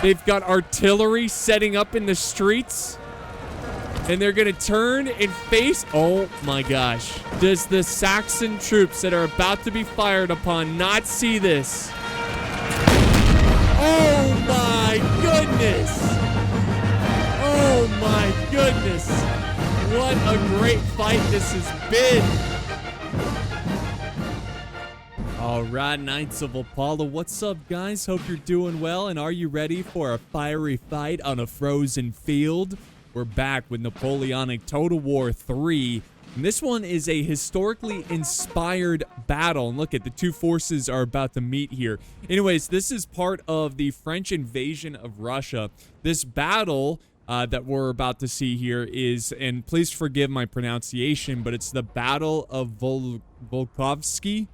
They've got artillery setting up in the streets. And they're going to turn and face... Oh, my gosh. Does the Saxon troops that are about to be fired upon not see this? Oh, my goodness. Oh, my goodness. What a great fight this has been. All right, Knights of Apollo. What's up, guys? Hope you're doing well. And are you ready for a fiery fight on a frozen field? We're back with Napoleonic Total War 3. And this one is a historically inspired battle. And look at the two forces are about to meet here. Anyways, this is part of the French invasion of Russia. This battle that we're about to see here is, and please forgive my pronunciation, but it's the Battle of Wolkowisk.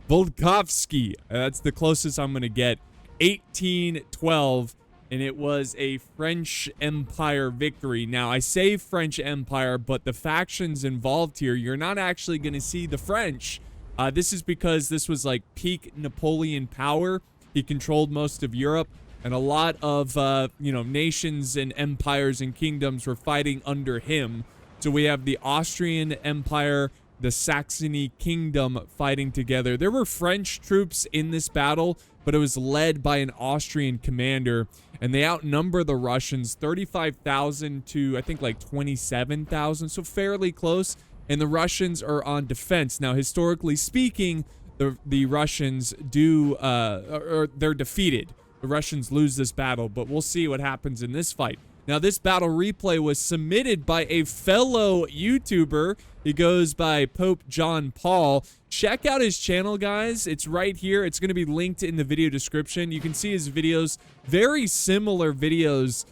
That's the closest I'm going to get. 1812. And it was a French Empire victory. Now, I say French Empire, but the factions involved here, you're not actually going to see the French. This is because this was like peak Napoleon power. He controlled most of Europe, and a lot of, nations and empires and kingdoms were fighting under him. So we have the Austrian Empire, the Saxony Kingdom fighting together. There were French troops in this battle, but it was led by an Austrian commander. And they outnumber the Russians 35,000 to, I think, like 27,000. So fairly close. And the Russians are on defense. Now, historically speaking, the Russians they're defeated. The Russians lose this battle. But we'll see what happens in this fight. Now, this battle replay was submitted by a fellow YouTuber. He goes by PopeJohnPaul. Check out his channel, guys. It's right here. It's going to be linked in the video description. You can see his videos, very similar videos,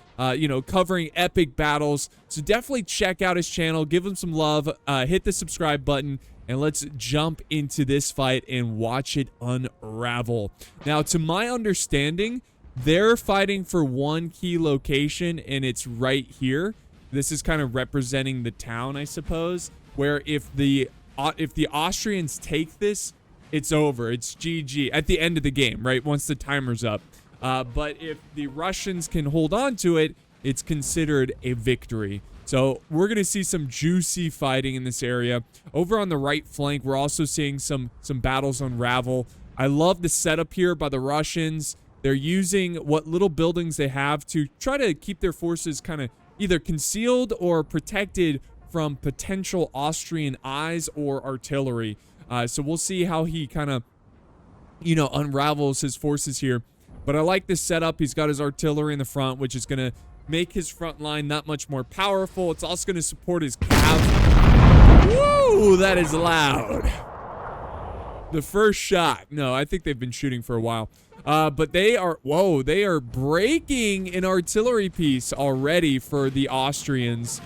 covering epic battles. So definitely check out his channel. Give him some love. Hit the subscribe button. And let's jump into this fight and watch it unravel. Now, to my understanding, they're fighting for one key location, and it's right here. This is kind of representing the town, I suppose, where if the Austrians take this, it's over. It's GG at the end of the game, right? Once the timer's up. But if the Russians can hold on to it, it's considered a victory. So we're going to see some juicy fighting in this area. Over on the right flank, we're also seeing some battles unravel. I love the setup here by the Russians. They're using what little buildings they have to try to keep their forces kind of either concealed or protected from potential Austrian eyes or artillery. So we'll see how he kind of, unravels his forces here. But I like this setup. He's got his artillery in the front, which is going to make his front line that much more powerful. It's also going to support his cav. Woo, that is loud. The first shot. No, I think they've been shooting for a while. But they are breaking an artillery piece already for the Austrians.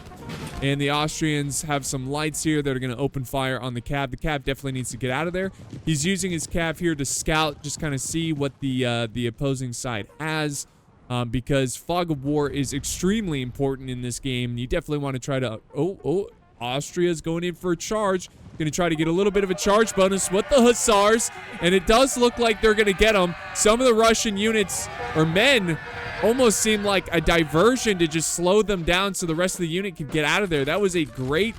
And the Austrians have some lights here that are going to open fire on the cav. The cav definitely needs to get out of there. He's using his cav here to scout, just kind of see what the opposing side has. Because fog of war is extremely important in this game. You definitely want to try to... Austria's going in for a charge. Going to try to get a little bit of a charge bonus with the Hussars. And it does look like they're going to get them. Some of the Russian units, or men, almost seem like a diversion to just slow them down so the rest of the unit can get out of there. That was a great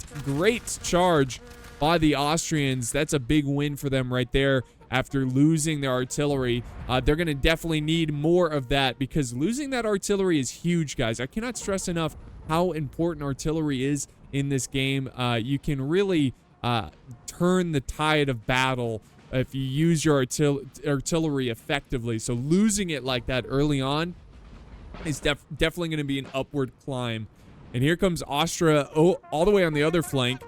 charge by the Austrians. That's a big win for them right there after losing their artillery. They're going to definitely need more of that because losing that artillery is huge, guys. I cannot stress enough how important artillery is in this game. You can really turn the tide of battle if you use your artillery effectively. So losing it like that early on is definitely going to be an upward climb. And here comes Austria, all the way on the other flank.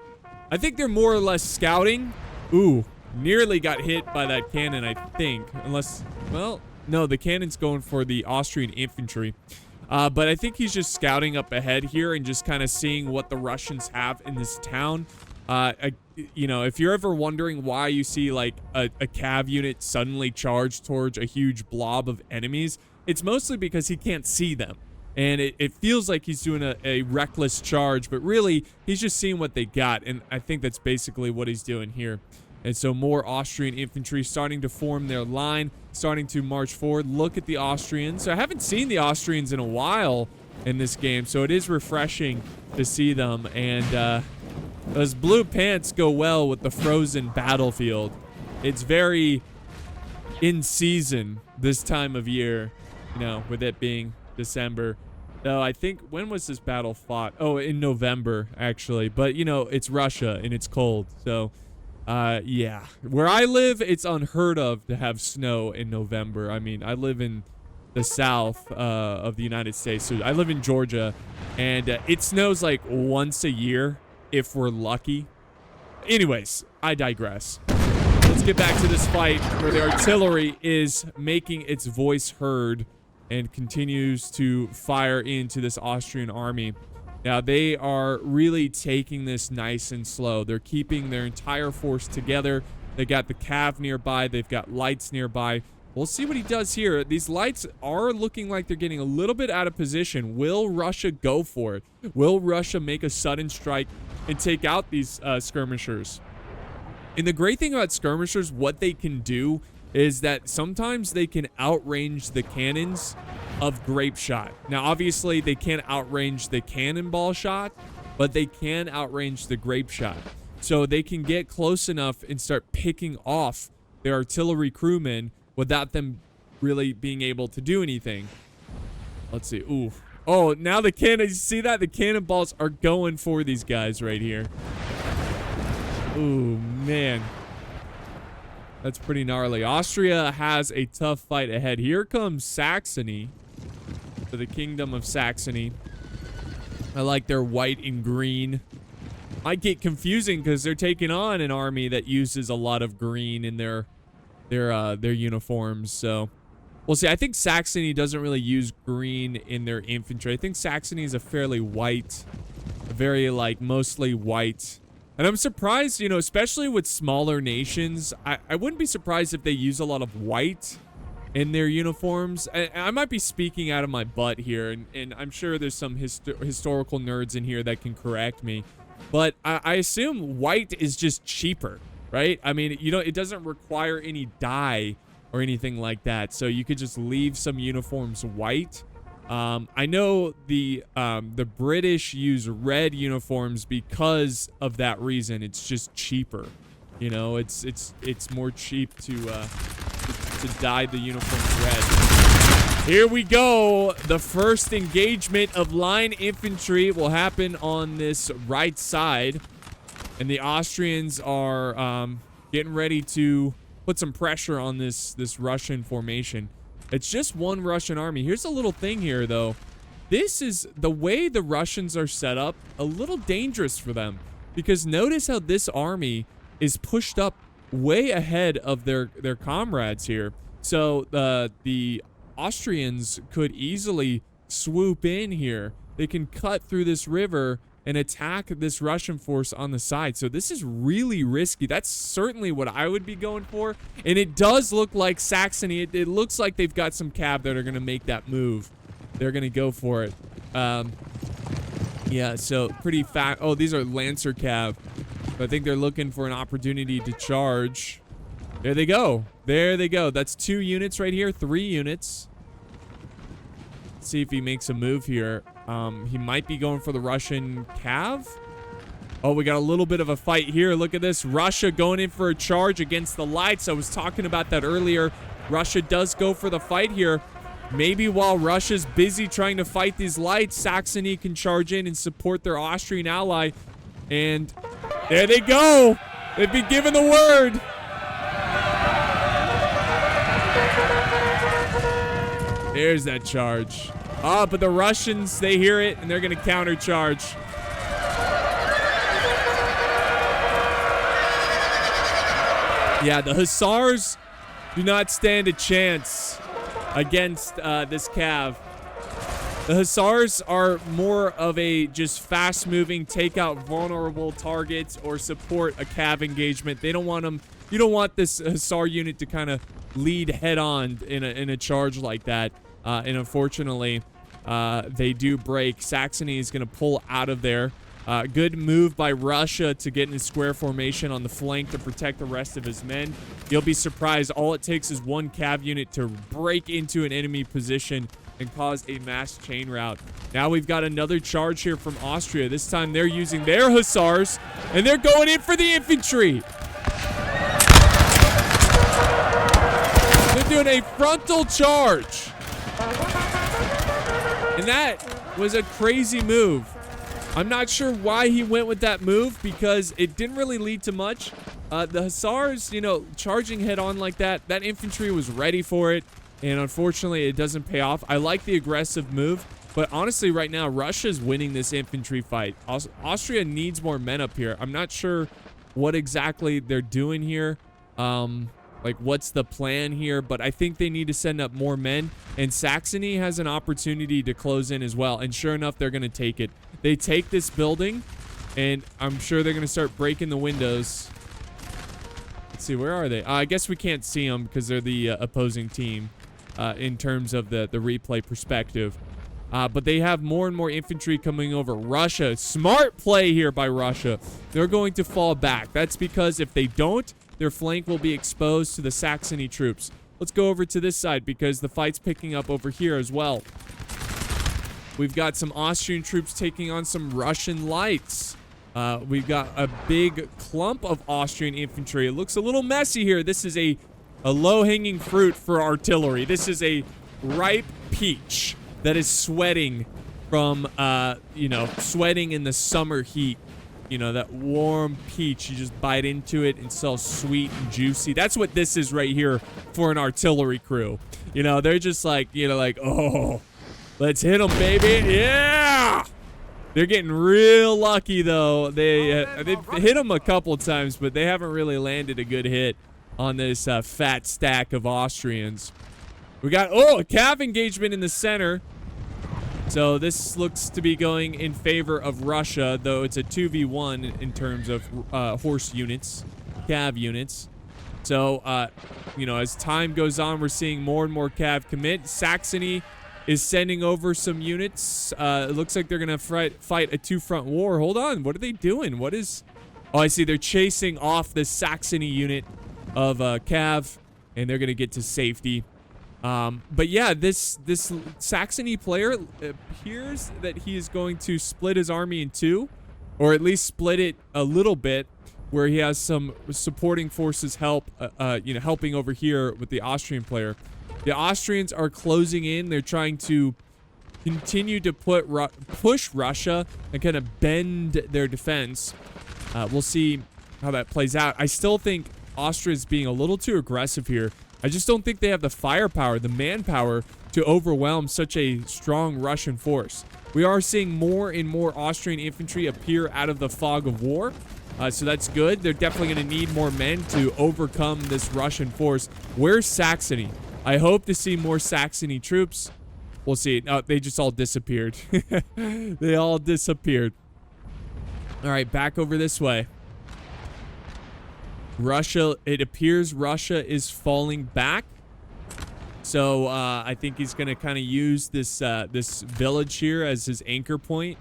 I think they're more or less scouting. Ooh, nearly got hit by that cannon, I think. Unless, well, no, the cannon's going for the Austrian infantry. But I think he's just scouting up ahead here and just kind of seeing what the Russians have in this town. If you're ever wondering why you see like a cav unit suddenly charge towards a huge blob of enemies, it's mostly because he can't see them. And it feels like he's doing a reckless charge, but really he's just seeing what they got. And I think that's basically what he's doing here. And so more Austrian infantry starting to form their line, starting to march forward. Look at the Austrians. So I haven't seen the Austrians in a while in this game, so it is refreshing to see them. And those blue pants go well with the frozen battlefield. It's very in season this time of year, you know, with it being December. Though I think, when was this battle fought? Oh, in November, actually. But, you know, it's Russia and it's cold. So, yeah. Where I live, it's unheard of to have snow in November. I mean, I live in the south of the United States. So I live in Georgia, and it snows like once a year if we're lucky. Anyways, I digress. Let's get back to this fight where the artillery is making its voice heard and continues to fire into this Austrian army. Now, they are really taking this nice and slow. They're keeping their entire force together. They got the cav nearby. They've got lights nearby. We'll see what he does here. These lights are looking like they're getting a little bit out of position. Will Russia go for it? Will Russia make a sudden strike and take out these skirmishers? And the great thing about skirmishers, what they can do is that sometimes they can outrange the cannons of grape shot. Now, obviously, they can't outrange the cannonball shot, but they can outrange the grape shot. So they can get close enough and start picking off their artillery crewmen without them really being able to do anything. Let's see. Ooh. Oh, now the cannon, you see that? The cannonballs are going for these guys right here. Ooh, man. That's pretty gnarly. Austria has a tough fight ahead. Here comes Saxony. For the Kingdom of Saxony. I like their white and green. Might get confusing because they're taking on an army that uses a lot of green in their uniforms. So we'll see. I think Saxony doesn't really use green in their infantry. I think Saxony is a fairly white, very like mostly white. And I'm surprised, you know, especially with smaller nations, I wouldn't be surprised if they use a lot of white in their uniforms. I might be speaking out of my butt here, and I'm sure there's some historical nerds in here that can correct me. But I assume white is just cheaper, right? I mean, you know, it doesn't require any dye or anything like that. So you could just leave some uniforms white. I know the British use red uniforms because of that reason. It's just cheaper. You know, it's more cheap to dye the uniforms red. Here we go. The first engagement of line infantry will happen on this right side. And the Austrians are getting ready to put some pressure on this Russian formation. It's just one Russian army. Here's a little thing here, though. This is the way the Russians are set up, a little dangerous for them. Because notice how this army is pushed up way ahead of their comrades here. So the Austrians could easily swoop in here. They can cut through this river and attack this Russian force on the side. So this is really risky. That's certainly what I would be going for. And it does look like Saxony. It looks like they've got some cav that are going to make that move. They're going to go for it. Yeah, so pretty fast. Oh, these are Lancer cav. I think they're looking for an opportunity to charge. There they go. There they go. That's 2 units right here. 3 units. Let's see if he makes a move here. He might be going for the Russian cav. Oh, we got a little bit of a fight here. Look at this. Russia going in for a charge against the lights. I was talking about that earlier. Russia does go for the fight here. Maybe while Russia's busy trying to fight these lights, Saxony can charge in and support their Austrian ally. And there they go. They've been given the word. There's that charge. Ah, but the Russians, they hear it, and they're going to countercharge. Yeah, the Hussars do not stand a chance against this cav. The Hussars are more of a just fast-moving, take out vulnerable targets or support a cav engagement. They don't want them. You don't want this Hussar unit to kind of lead head-on in a charge like that. And unfortunately, they do break. Saxony is going to pull out of there. Good move by Russia to get in square formation on the flank to protect the rest of his men. You'll be surprised. All it takes is one cav unit to break into an enemy position and cause a mass chain rout. Now we've got another charge here from Austria. This time they're using their hussars, and they're going in for the infantry. They're doing a frontal charge. And that was a crazy move. I'm not sure why he went with that move because it didn't really lead to much. The hussars, you know, charging head on like that, that infantry was ready for it. And unfortunately, it doesn't pay off. I like the aggressive move. But honestly, right now, Russia's winning this infantry fight. Austria needs more men up here. I'm not sure what exactly they're doing here. Like, what's the plan here? But I think they need to send up more men. And Saxony has an opportunity to close in as well. And sure enough, they're going to take it. They take this building, and I'm sure they're going to start breaking the windows. Let's see, where are they? I guess we can't see them because they're the opposing team in terms of the replay perspective. But they have more and more infantry coming over. Russia, smart play here by Russia. They're going to fall back. That's because if they don't, their flank will be exposed to the Saxony troops. Let's go over to this side because the fight's picking up over here as well. We've got some Austrian troops taking on some Russian lights. We've got a big clump of Austrian infantry. It looks a little messy here. This is a low-hanging fruit for artillery. This is a ripe peach that is sweating from, you know, sweating in the summer heat. You know, that warm peach. You just bite into it and it's all sweet and juicy. That's what this is right here for an artillery crew. You know, they're just like, you know, like, oh, let's hit them, baby. Yeah! They're getting real lucky, though. They've hit them a couple times, but they haven't really landed a good hit on this fat stack of Austrians. We got, oh, a cav engagement in the center. So this looks to be going in favor of Russia, though it's a 2v1 in terms of horse units, cav units. So, you know, as time goes on, we're seeing more and more cav commit. Saxony is sending over some units. It looks like they're going to fight a two-front war. Hold on. What are they doing? What is... Oh, I see. They're chasing off the Saxony unit of cav, and they're going to get to safety. But yeah, this Saxony player appears that he is going to split his army in two, or at least split it a little bit, where he has some supporting forces help, you know, helping over here with the Austrian player. The Austrians are closing in. They're trying to continue to push Russia and kind of bend their defense. We'll see how that plays out. I still think Austria is being a little too aggressive here. I just don't think they have the firepower, the manpower to overwhelm such a strong Russian force. We are seeing more and more Austrian infantry appear out of the fog of war. So that's good. They're definitely going to need more men to overcome this Russian force. Where's Saxony? I hope to see more Saxony troops. We'll see. Oh, they just all disappeared. They all disappeared. All right, back over this way. Russia, it appears Russia is falling back. So I think he's going to kind of use this this village here as his anchor point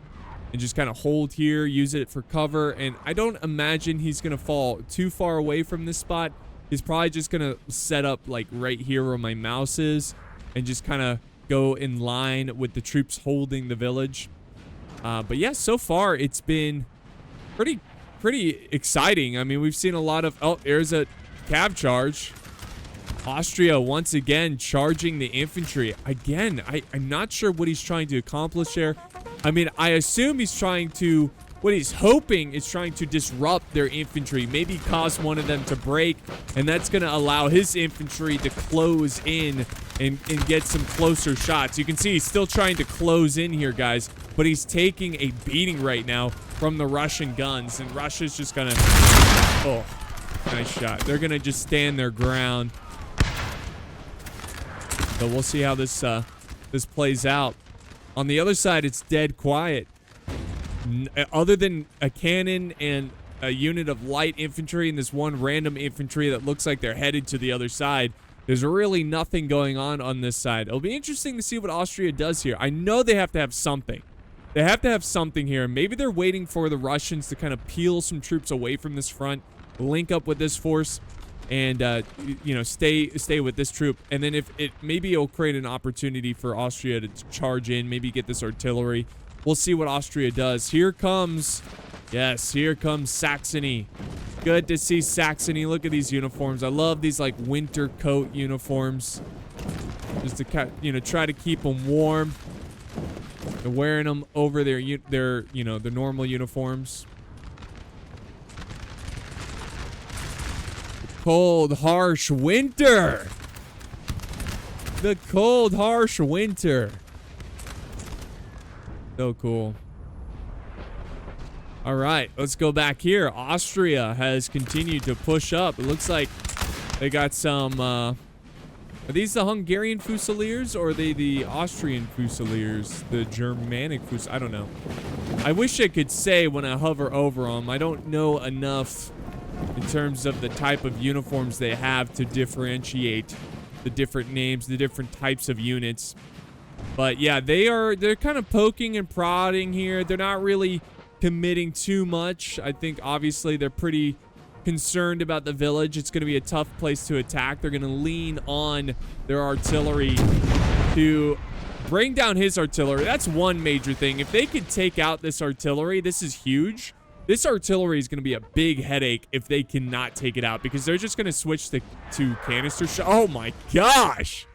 and just kind of hold here, use it for cover. And I don't imagine he's going to fall too far away from this spot. He's probably just going to set up like right here where my mouse is and just kind of go in line with the troops holding the village. But yeah, so far it's been pretty exciting. I mean, we've seen a lot of... Oh, there's a cav charge. Austria once again charging the infantry. Again, I'm not sure what he's trying to accomplish there. I mean, I assume he's trying to... What he's hoping is trying to disrupt their infantry. Maybe cause one of them to break. And that's going to allow his infantry to close in and get some closer shots. You can see he's still trying to close in here, guys. But he's taking a beating right now from the Russian guns. And Russia's just going to... Oh, nice shot. They're going to just stand their ground. So we'll see how this plays out. On the other side, it's dead quiet. Other than a cannon and a unit of light infantry and this one random infantry that looks like they're headed to the other side, there's really nothing going on this side. It'll be interesting to see what Austria does here. I know they have to have something. They have to have something here. Maybe they're waiting for the Russians to kind of peel some troops away from this front, link up with this force, and you know, stay with this troop. And then maybe it'll create an opportunity for Austria to charge in, maybe get this artillery. We'll see what Austria does. Here comes, yes, here comes Saxony. Good to see Saxony. Look at these uniforms. I love these like winter coat uniforms, just to, you know, try to keep them warm. They're wearing them over their you know, the normal uniforms. Cold, harsh winter. The cold, harsh winter. So cool. All right, let's go back here. Austria has continued to push up. It looks like they got some, are these the Hungarian Fusiliers or are they the Austrian Fusiliers? The Germanic Fusiliers? I don't know. I wish I could say when I hover over them. I don't know enough in terms of the type of uniforms they have to differentiate the different names, the different types of units. But yeah, they're kind of poking and prodding here. They're not really committing too much. I think obviously they're pretty concerned about the village. It's going to be a tough place to attack. They're going to lean on their artillery to bring down his artillery. That's one major thing. If they could take out this artillery, this is huge. This artillery is going to be a big headache if they cannot take it out, because they're just going to switch to canister shot. Oh my gosh.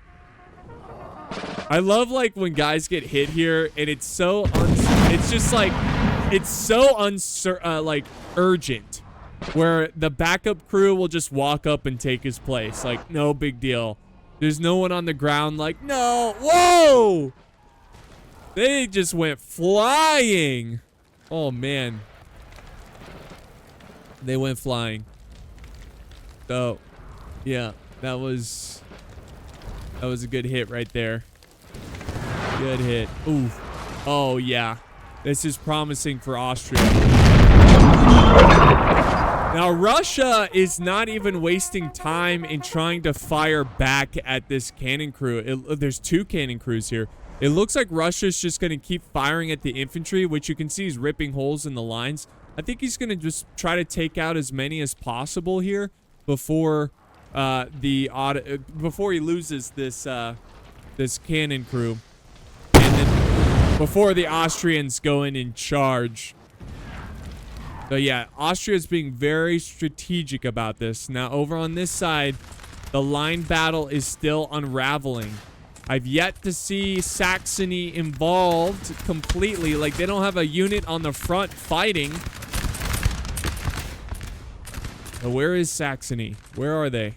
I love like when guys get hit here and it's so it's just like it's so like urgent, where the backup crew will just walk up and take his place. Like, no big deal. There's no one on the ground like, no, whoa! They just went flying. Oh, man. They went flying. So, yeah, that was a good hit right there. Good hit. Ooh. Oh, yeah. This is promising for Austria. Now, Russia is not even wasting time in trying to fire back at this cannon crew. There's two cannon crews here. It looks like Russia's just going to keep firing at the infantry, which you can see is ripping holes in the lines. I think he's going to just try to take out as many as possible here before before he loses this this cannon crew, and then before the Austrians go in and charge. So yeah, Austria is being very strategic about this. Now over on this side, the line battle is still unraveling. I've yet to see Saxony involved completely. Like, they don't have a unit on the front fighting. Now, where is Saxony? Where are they?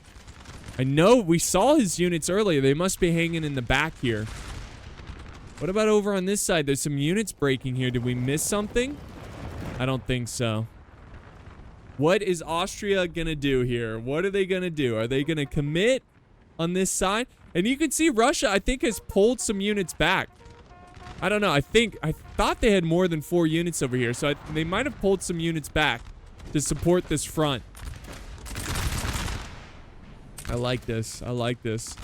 I know we saw his units earlier. They must be hanging in the back here. What about over on this side? There's some units breaking here. Did we miss something? I don't think so. What is Austria gonna do here? What are they gonna do? Are they gonna commit on this side? And you can see Russia, I think, has pulled some units back. I don't know. I thought they had more than 4 units over here, so they might have pulled some units back to support this front. I like this. I like this.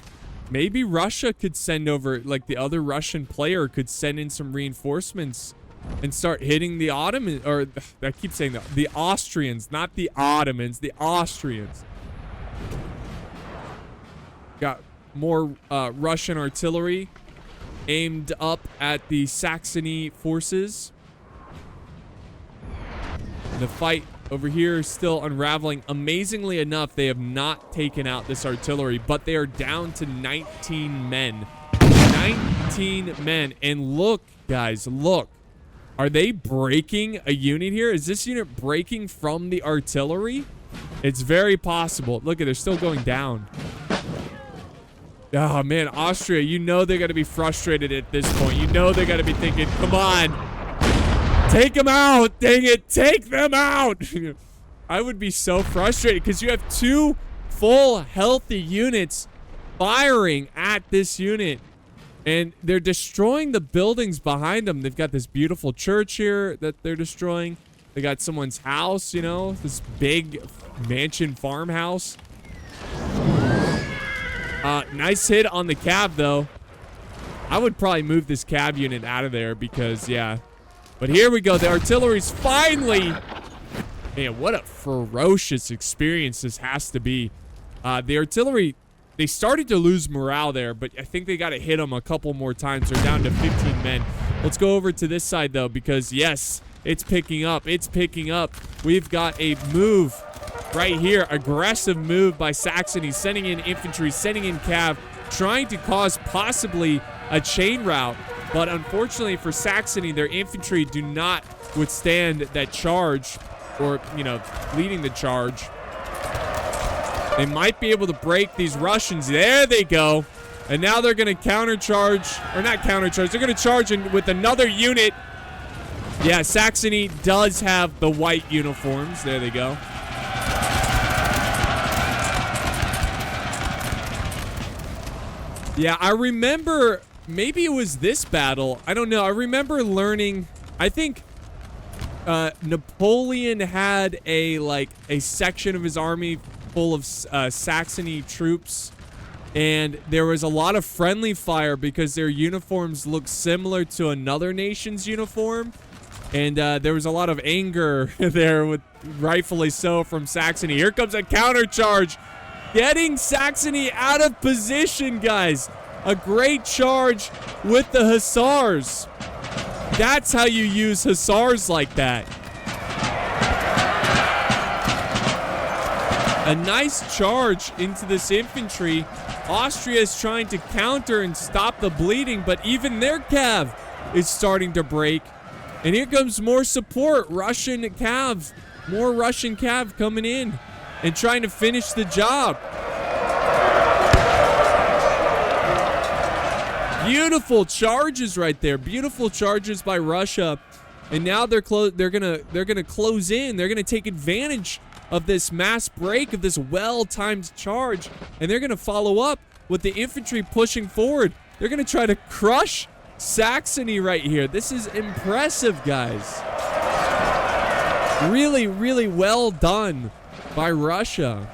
Maybe Russia could send over, like the other Russian player could send in some reinforcements and start hitting the Ottomans, or I keep saying that, the Austrians, not the Ottomans, the Austrians. Got more Russian artillery aimed up at the Saxony forces. The fight over here is still unraveling. Amazingly enough, they have not taken out this artillery, but they are down to 19 men. 19 men. And look, guys, look. Are they breaking a unit here? Is this unit breaking from the artillery? It's very possible. Look at, they're still going down. Oh, man, Austria, you know they're going to be frustrated at this point. You know they're going to be thinking, come on. Take them out. Dang it. Take them out. I would be so frustrated because you have 2 full, healthy units firing at this unit. And they're destroying the buildings behind them. They've got this beautiful church here that they're destroying. They got someone's house, you know, this big mansion farmhouse. Nice hit on the cab, though. I would probably move this cab unit out of there because, yeah, But here we go. The artillery's finally... Man, what a ferocious experience this has to be. The artillery, they started to lose morale there, but I think they got to hit them a couple more times. They're down to 15 men. Let's go over to this side, though, because, yes, it's picking up. It's picking up. We've got a move right here. Aggressive move by Saxony, sending in infantry, sending in cav, trying to cause possibly a chain rout. But unfortunately for Saxony, their infantry do not withstand that charge, or, you know, leading the charge. They might be able to break these Russians. There they go. And now they're going to countercharge, or not countercharge, they're going to charge in with another unit. Yeah, Saxony does have the white uniforms. There they go. Yeah, I remember, maybe it was this battle. I don't know. I remember learning, I think Napoleon had a section of his army full of Saxony troops, and there was a lot of friendly fire because their uniforms looked similar to another nation's uniform, and there was a lot of anger there, with rightfully so, from Saxony. Here comes a counter charge, getting Saxony out of position, guys. A great charge with the hussars. That's how you use hussars, like that. A nice charge into this infantry. Austria is trying to counter and stop the bleeding, but even their cav is starting to break. And here comes more support. Russian cav. More Russian cav coming in and trying to finish the job. Beautiful charges right there. Beautiful charges by Russia. And now they're gonna close in. They're gonna take advantage of this mass break, of this well-timed charge, and they're gonna follow up with the infantry pushing forward. They're gonna try to crush Saxony right here. This is impressive, guys. Really, really well done by Russia.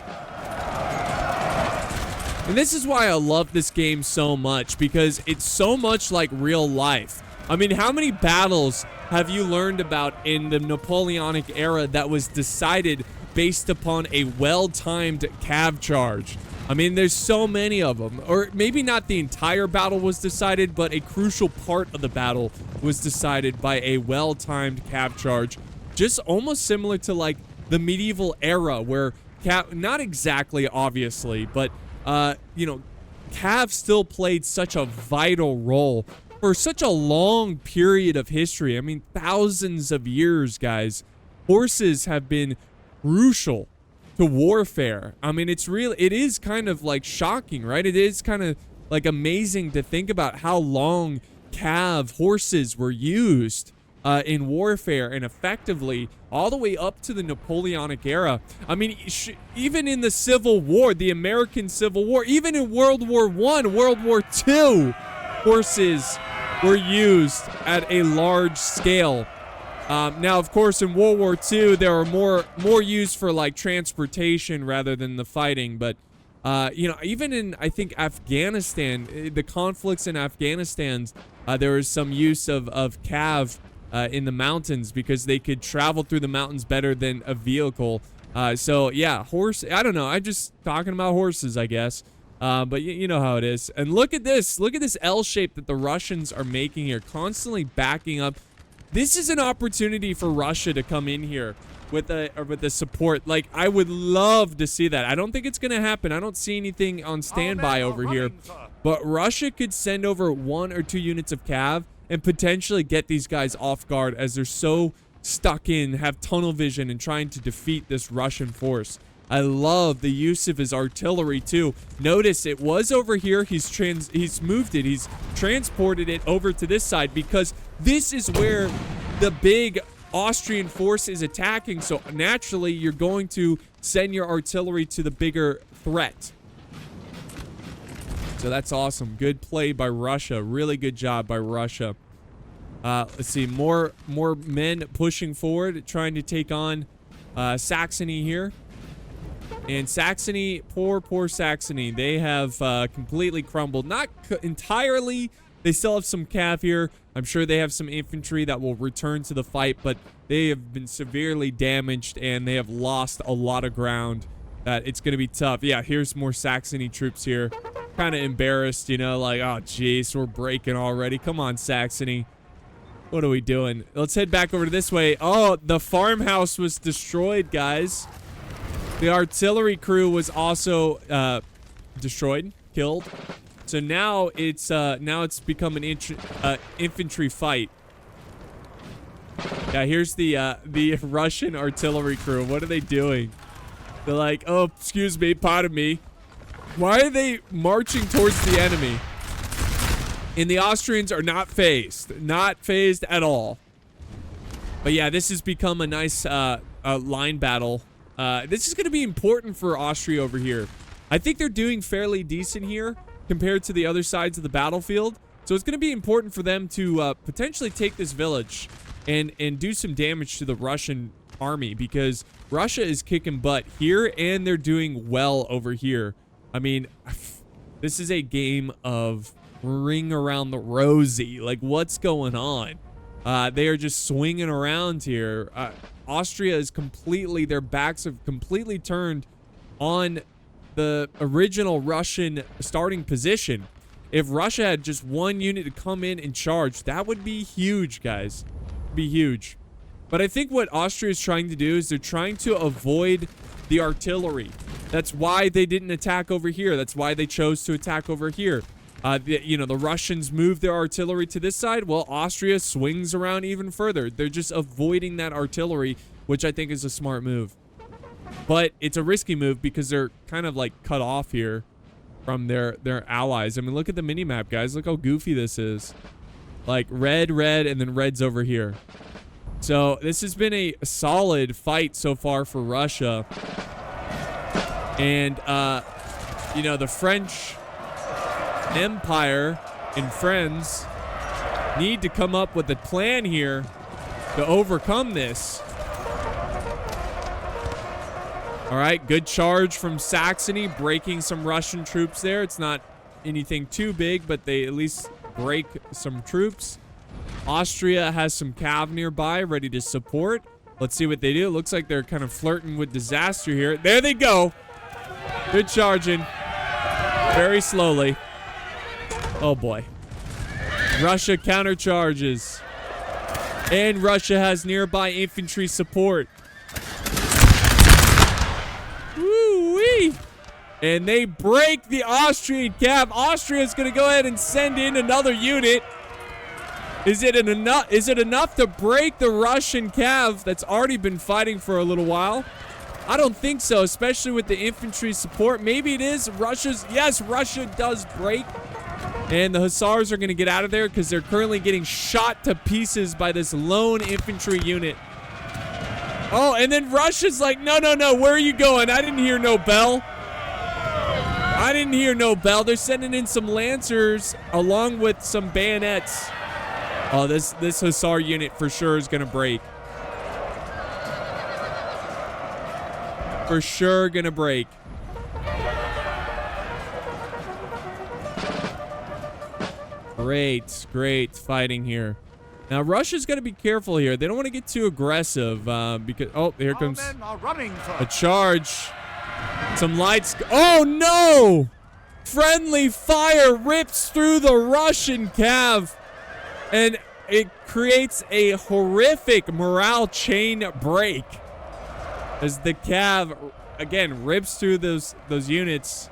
And this is why I love this game so much, because it's so much like real life. I mean, how many battles have you learned about in the Napoleonic era that was decided based upon a well-timed cav charge? I mean, there's so many of them. Or maybe not the entire battle was decided, but a crucial part of the battle was decided by a well-timed cav charge. Just almost similar to, like, the medieval era, where cav, not exactly, obviously, but you know, cav still played such a vital role for such a long period of history. I mean, thousands of years, guys. Horses have been crucial to warfare. I mean, it is kind of like shocking, right? It is kind of like amazing to think about how long cav horses were used in warfare, and effectively all the way up to the Napoleonic era. I mean, even in the Civil War, the American Civil War, even in World War I, World War II, horses were used at a large scale. Now, of course, in World War II, there are more used for, like, transportation rather than the fighting. But, you know, even in, I think, Afghanistan, the conflicts in Afghanistan, there was some use of cav in the mountains, because they could travel through the mountains better than a vehicle. So, yeah, I don't know. I'm just talking about horses, I guess. But you know how it is. And look at this. Look at this L shape that the Russians are making here, constantly backing up. This is an opportunity for Russia to come in here with the support. Like, I would love to see that. I don't think it's going to happen. I don't see anything on standby over here. But Russia could send over 1 or 2 units of cav and potentially get these guys off guard, as they're so stuck in, have tunnel vision, and trying to defeat this Russian force. I love the use of his artillery too. Notice it was over here. He's moved it. He's transported it over to this side, because this is where the big Austrian force is attacking. So naturally, you're going to send your artillery to the bigger threat. So that's awesome. Good play by Russia. Really good job by Russia. Let's see. More men pushing forward, trying to take on Saxony here. And Saxony, poor Saxony. They have completely crumbled. Not entirely, They still have some cav here. I'm sure they have some infantry that will return to the fight, but they have been severely damaged and they have lost a lot of ground. That it's going to be tough. Yeah, here's more Saxony troops here. Kind of embarrassed, you know, like, oh, jeez, we're breaking already. Come on, Saxony. What are we doing? Let's head back over to this way. Oh, the farmhouse was destroyed, guys. The artillery crew was also destroyed, killed. So now it's become an infantry fight. Yeah, here's the Russian artillery crew. What are they doing? They're like, oh, excuse me, pardon me. Why are they marching towards the enemy? And the Austrians are not phased. Not phased at all. But yeah, this has become a nice line battle. This is going to be important for Austria over here. I think they're doing fairly decent here compared to the other sides of the battlefield. So it's going to be important for them to potentially take this village and do some damage to the Russian army, because Russia is kicking butt here and they're doing well over here. I mean, this is a game of ring around the rosy. Like, what's going on? They are just swinging around here. Austria is completely, their backs have completely turned on the original Russian starting position. If Russia had just one unit to come in and charge, that would be huge, guys. Be huge. But I think what Austria is trying to do is they're trying to avoid the artillery. That's why they didn't attack over here. That's why they chose to attack over here. You know, the Russians moved their artillery to this side. Well, Austria swings around even further. They're just avoiding that artillery, which I think is a smart move. But it's a risky move because they're kind of like cut off here from their allies. I mean, look at the mini-map, guys. Look how goofy this is. Like red, red, and then red's over here. So this has been a solid fight so far for Russia. And, you know, the French Empire and friends need to come up with a plan here to overcome this. All right, good charge from Saxony, breaking some Russian troops there. It's not anything too big, but they at least break some troops. Austria has some cav nearby ready to support. Let's see what they do. It looks like they're kind of flirting with disaster here. There they go. Good charging. Very slowly. Oh boy. Russia countercharges. And Russia has nearby infantry support. Woo-wee. And they break the Austrian cav. Austria is going to go ahead and send in another unit. Is it enough to break the Russian cav that's already been fighting for a little while? I don't think so, especially with the infantry support. Maybe it is. Yes, Russia does break. And the Hussars are going to get out of there because they're currently getting shot to pieces by this lone infantry unit. Oh, and then Russia's like, no, no, no, where are you going? I didn't hear no bell. I didn't hear no bell. They're sending in some Lancers along with some bayonets. Oh, this Hussar unit for sure is going to break. For sure going to break. Great, great fighting here. Now, Russia's got to be careful here. They don't want to get too aggressive because... Oh, here comes a charge. Some lights... Oh, no! Friendly fire rips through the Russian cav. And it creates a horrific morale chain break. As the cav, again, rips through those units.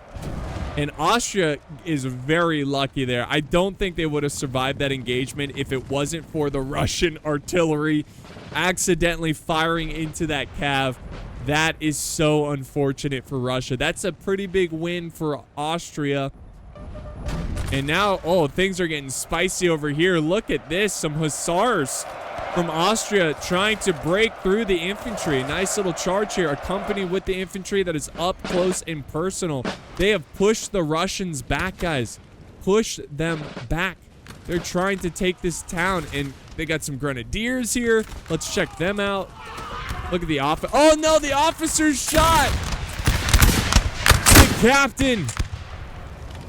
And Austria is very lucky there. I don't think they would have survived that engagement if it wasn't for the Russian artillery accidentally firing into that cav. That is so unfortunate for Russia. That's a pretty big win for Austria. And now, oh, things are getting spicy over here. Look at this. Some Hussars from Austria trying to break through the infantry. Nice little charge here, accompanied with the infantry that is up close and personal. They have pushed the Russians back, guys. Push them back. They're trying to take this town, and they got some grenadiers here. Let's check them out. Look at the officer. Oh, no, the officer's shot. The captain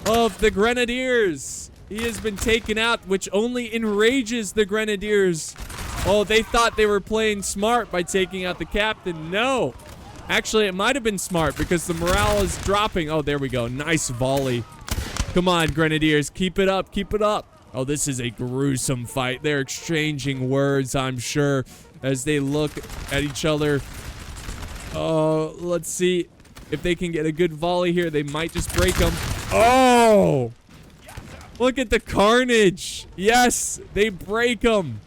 of the Grenadiers. He has been taken out, which only enrages the Grenadiers. Oh, they thought they were playing smart by taking out the captain. No. Actually, it might have been smart because the morale is dropping. Oh, there we go. Nice volley. Come on, Grenadiers. Keep it up. Keep it up. Oh, this is a gruesome fight. They're exchanging words, I'm sure, as they look at each other. Oh, let's see if they can get a good volley here. They might just break them. Oh! Look at the carnage. Yes, they break them.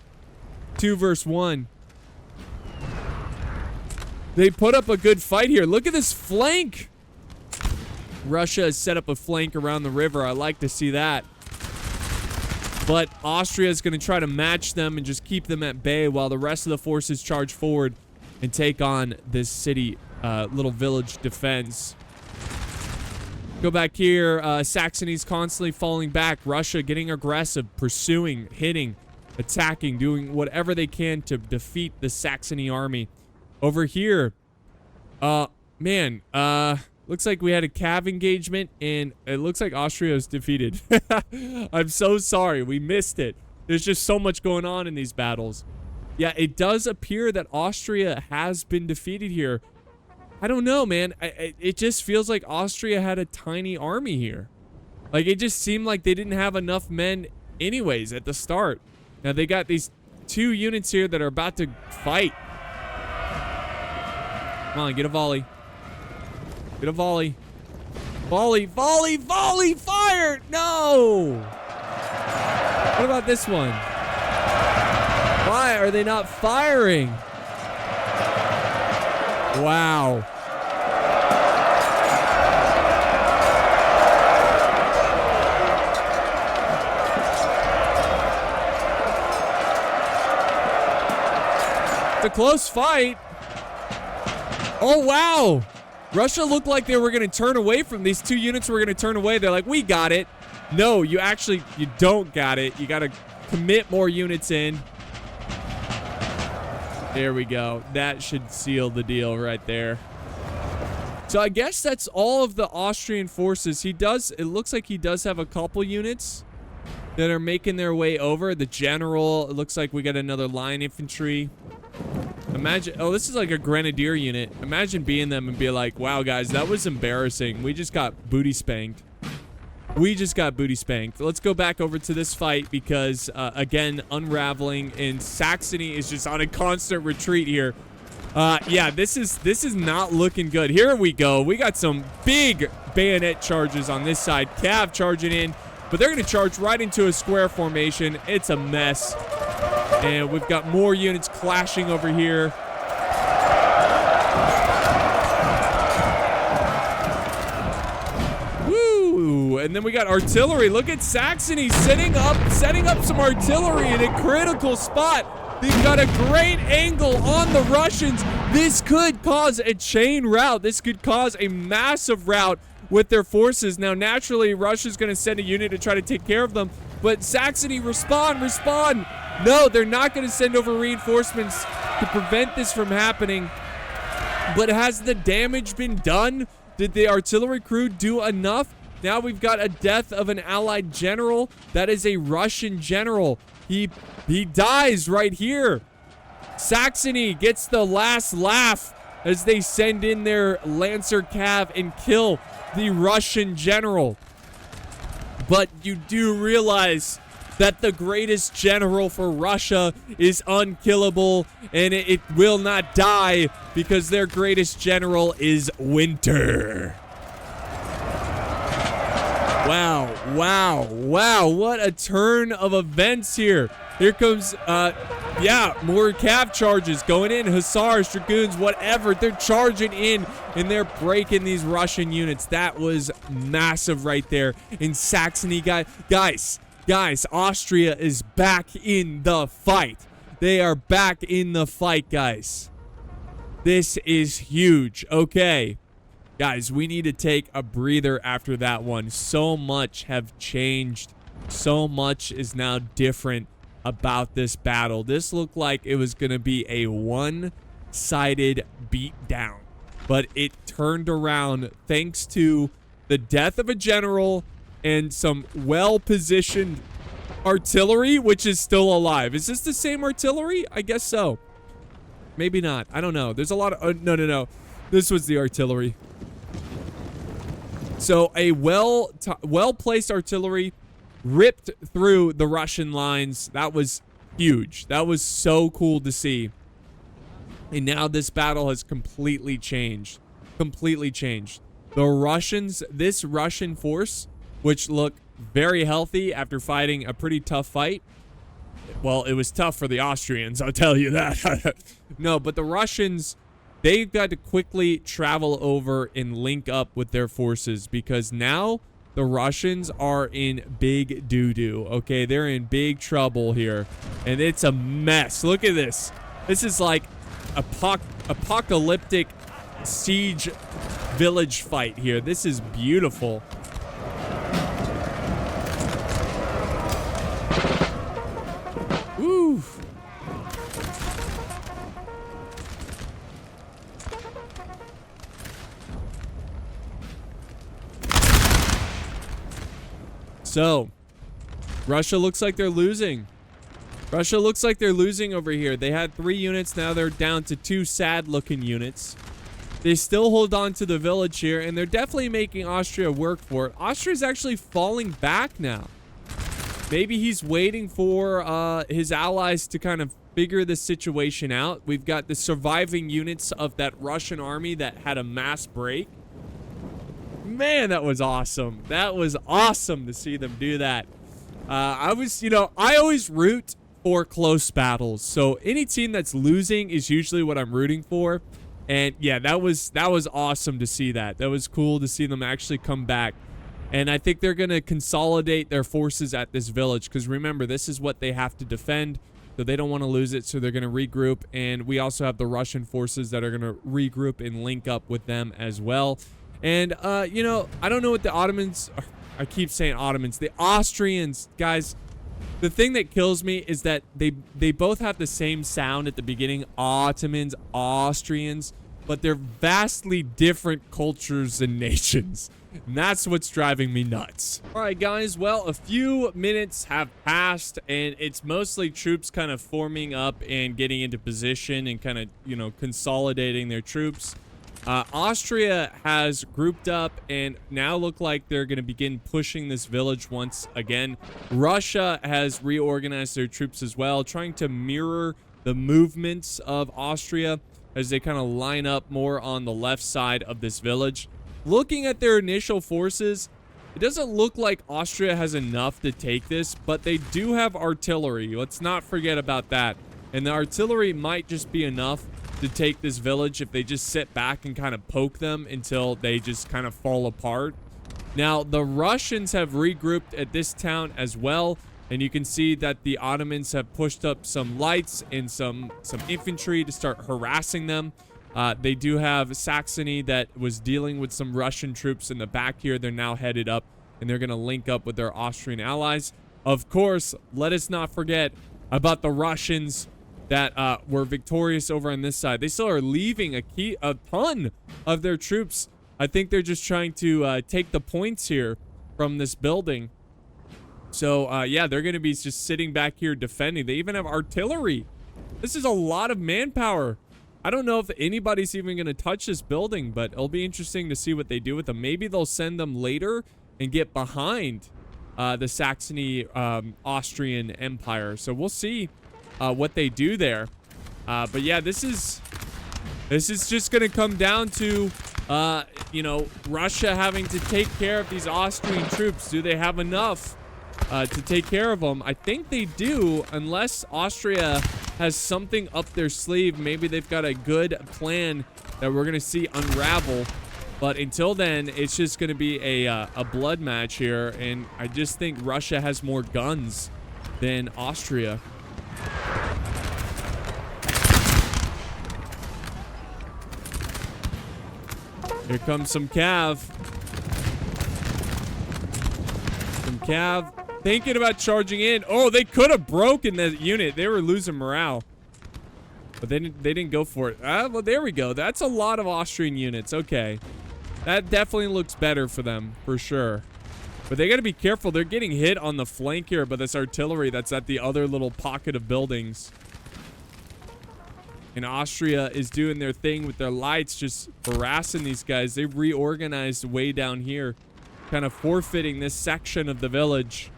2 versus 1. They put up a good fight here. Look at this flank. Russia has set up a flank around the river. I like to see that. But Austria is going to try to match them and just keep them at bay while the rest of the forces charge forward and take on this city, little village defense. Go back here. Saxony's constantly falling back. Russia getting aggressive, pursuing, hitting, attacking, doing whatever they can to defeat the Saxony army. Over here, man, looks like we had a cav engagement, and it looks like Austria is defeated. I'm so sorry. We missed it. There's just so much going on in these battles. Yeah, it does appear that Austria has been defeated here. I don't know, man. It just feels like Austria had a tiny army here. Like, it just seemed like they didn't have enough men anyways at the start. Now, they got these 2 units here that are about to fight. Come on, get a volley. Get a volley. Volley, volley, volley, fire! No! What about this one? Why are they not firing? Wow. It's a close fight. Oh, wow. Russia looked like they were going to turn away from these 2 units. Were going to turn away. They're like, we got it. No, you don't got it. You got to commit more units in. There we go. That should seal the deal right there. So I guess that's all of the Austrian forces. It looks like he does have a couple units that are making their way over. The general, it looks like we got another line infantry. Imagine, oh, this is like a grenadier unit. Imagine being them and be like, wow, guys, that was embarrassing. We just got booty spanked. We just got booty spanked. Let's go back over to this fight because, again, unraveling, and Saxony is just on a constant retreat here. Yeah, this is not looking good. Here we go. We got some big bayonet charges on this side. Cav charging in, but they're going to charge right into a square formation. It's a mess. And we've got more units clashing over here. Woo! And then we got artillery. Look at Saxony setting up some artillery in a critical spot. They've got a great angle on the Russians. This could cause a chain rout. This could cause a massive rout with their forces. Now, naturally, Russia's going to send a unit to try to take care of them. But Saxony, respond! No, they're not going to send over reinforcements to prevent this from happening. But has the damage been done? Did the artillery crew do enough? Now we've got a death of an allied general. That is a Russian general. He dies right here. Saxony gets the last laugh as they send in their Lancer Cav and kill the Russian general. But you do realize that the greatest general for Russia is unkillable, and it will not die because their greatest general is Winter. Wow, wow, wow. What a turn of events here. Here comes, yeah, more cav charges going in. Hussars, Dragoons, whatever. They're charging in, and they're breaking these Russian units. That was massive right there. In Saxony, guys, Austria is back in the fight. They are back in the fight, guys. This is huge. Okay. Guys, we need to take a breather after that one. So much have changed. So much is now different about this battle. This looked like it was going to be a one-sided beatdown, but it turned around thanks to the death of a general and some well-positioned artillery, which is still alive. Is this the same artillery? I guess so. Maybe not. I don't know. There's a lot of... no. This was the artillery. So a well-placed artillery ripped through the Russian lines. That was huge. That was so cool to see. And now this battle has completely changed. Completely changed. The Russians, this Russian force, which looked very healthy after fighting a pretty tough fight. Well, it was tough for the Austrians, I'll tell you that. No, but the Russians, they've got to quickly travel over and link up with their forces because now the Russians are in big doo-doo, okay? They're in big trouble here, and it's a mess. Look at this. This is like apocalyptic siege village fight here. This is beautiful. Woo. So, Russia looks like they're losing. Russia looks like they're losing over here. They had 3 units. Now they're down to 2 sad-looking units. They still hold on to the village here, and they're definitely making Austria work for it. Austria's actually falling back now. Maybe he's waiting for his allies to kind of figure the situation out. We've got the surviving units of that Russian army that had a mass break. Man, that was awesome. That was awesome to see them do that. I always root for close battles. So any team that's losing is usually what I'm rooting for. And yeah, that was awesome to see that. That was cool to see them actually come back. And I think they're going to consolidate their forces at this village because remember, this is what they have to defend. So they don't want to lose it, so they're going to regroup. And we also have the Russian forces that are going to regroup and link up with them as well. And, I don't know what the Ottomans... I keep saying Ottomans. The Austrians, guys, the thing that kills me is that they both have the same sound at the beginning. Ottomans, Austrians. But they're vastly different cultures and nations. And that's what's driving me nuts. All right, guys. Well, a few minutes have passed, and it's mostly troops kind of forming up and getting into position and kind of, consolidating their troops. Austria has grouped up and now look like they're going to begin pushing this village once again. Russia has reorganized their troops as well, trying to mirror the movements of Austria as they kind of line up more on the left side of this village. Looking at their initial forces, it doesn't look like Austria has enough to take this, but they do have artillery. Let's not forget about that. And the artillery might just be enough to take this village if they just sit back and kind of poke them until they just kind of fall apart. Now, the Russians have regrouped at this town as well, and you can see that the Ottomans have pushed up some lights and some infantry to start harassing them. They do have Saxony that was dealing with some Russian troops in the back here. They're now headed up, and they're going to link up with their Austrian allies. Of course, let us not forget about the Russians that were victorious over on this side. They still are leaving a ton of their troops. I think they're just trying to take the points here from this building. So, yeah, they're going to be just sitting back here defending. They even have artillery. This is a lot of manpower. I don't know if anybody's even going to touch this building, but it'll be interesting to see what they do with them. Maybe they'll send them later and get behind the Saxony Austrian Empire. So we'll see what they do there. But yeah, this is just going to come down to, Russia having to take care of these Austrian troops. Do they have enough to take care of them? I think they do, unless Austria has something up their sleeve. Maybe they've got a good plan that we're going to see unravel. But until then, it's just going to be a blood match here. And I just think Russia has more guns than Austria. Here comes some Cav. Some Cav thinking about charging in. Oh, they could have broken the unit. They were losing morale. But they didn't go for it. Well, there we go. That's a lot of Austrian units. Okay. That definitely looks better for them, for sure. But they got to be careful. They're getting hit on the flank here by this artillery that's at the other little pocket of buildings. And Austria is doing their thing with their lights, just harassing these guys. They've reorganized way down here, kind of forfeiting this section of the village.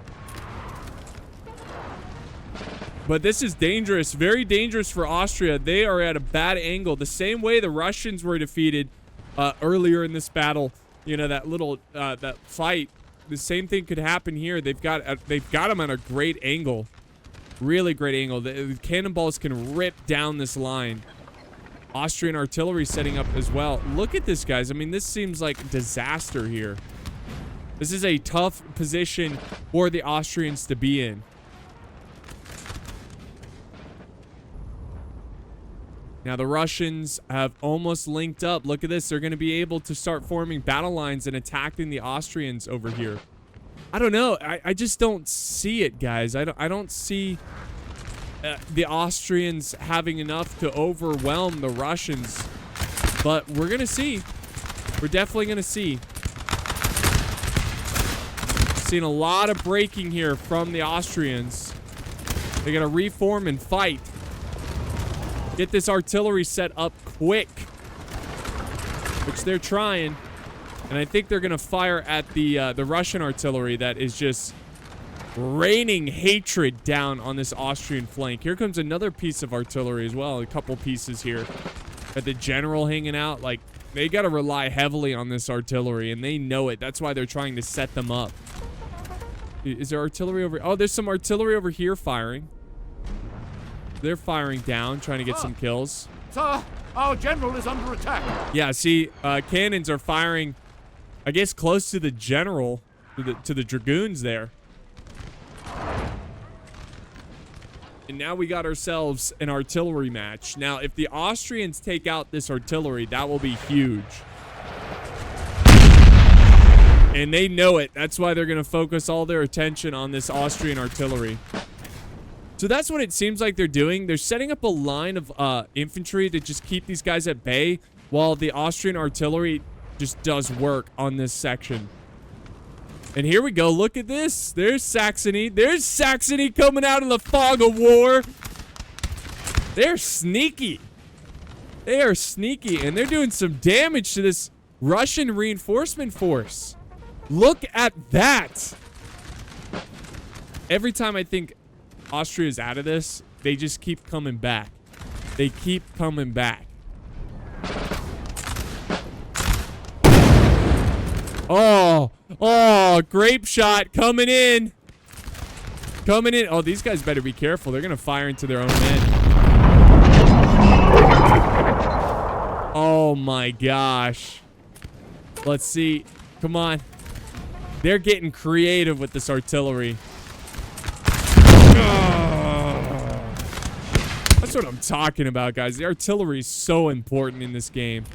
But this is dangerous, very dangerous for Austria. They are at a bad angle, the same way the Russians were defeated earlier in this battle. You know, that little that fight. The same thing could happen here. They've got them at a great angle, really great angle. The cannonballs can rip down this line. Austrian artillery setting up as well. Look at this, guys. I mean, this seems like disaster here. This is a tough position for the Austrians to be in. Now, the Russians have almost linked up. Look at this. They're going to be able to start forming battle lines and attacking the Austrians over here. I don't know. I just don't see it, guys. I don't see the Austrians having enough to overwhelm the Russians. But we're going to see. We're definitely going to see. Seeing a lot of breaking here from the Austrians. They got to reform and fight. Get this artillery set up quick, which they're trying. And I think they're going to fire at the Russian artillery that is just raining hatred down on this Austrian flank. Here comes another piece of artillery as well. A couple pieces here. Got the general hanging out. Like, they got to rely heavily on this artillery, and they know it. That's why they're trying to set them up. Is there artillery over? Oh, there's some artillery over here firing. They're firing down, trying to get some kills. Sir, our general is under attack. Yeah, see, cannons are firing, I guess, close to the general, to the dragoons there. And now we got ourselves an artillery match. Now, if the Austrians take out this artillery, that will be huge. And they know it. That's why they're going to focus all their attention on this Austrian artillery. So that's what it seems like they're doing. They're setting up a line of infantry to just keep these guys at bay while the Austrian artillery just does work on this section. And here we go. Look at this. There's Saxony. There's Saxony coming out of the fog of war. They're sneaky. They are sneaky, and they're doing some damage to this Russian reinforcement force. Look at that. Every time I think Austria's out of this, they just keep coming back. They keep coming back. Oh, grape shot coming in. Coming in. Oh, these guys better be careful. They're going to fire into their own men. Oh my gosh. Let's see. Come on. They're getting creative with this artillery. That's what I'm talking about, guys. The artillery is so important in this game.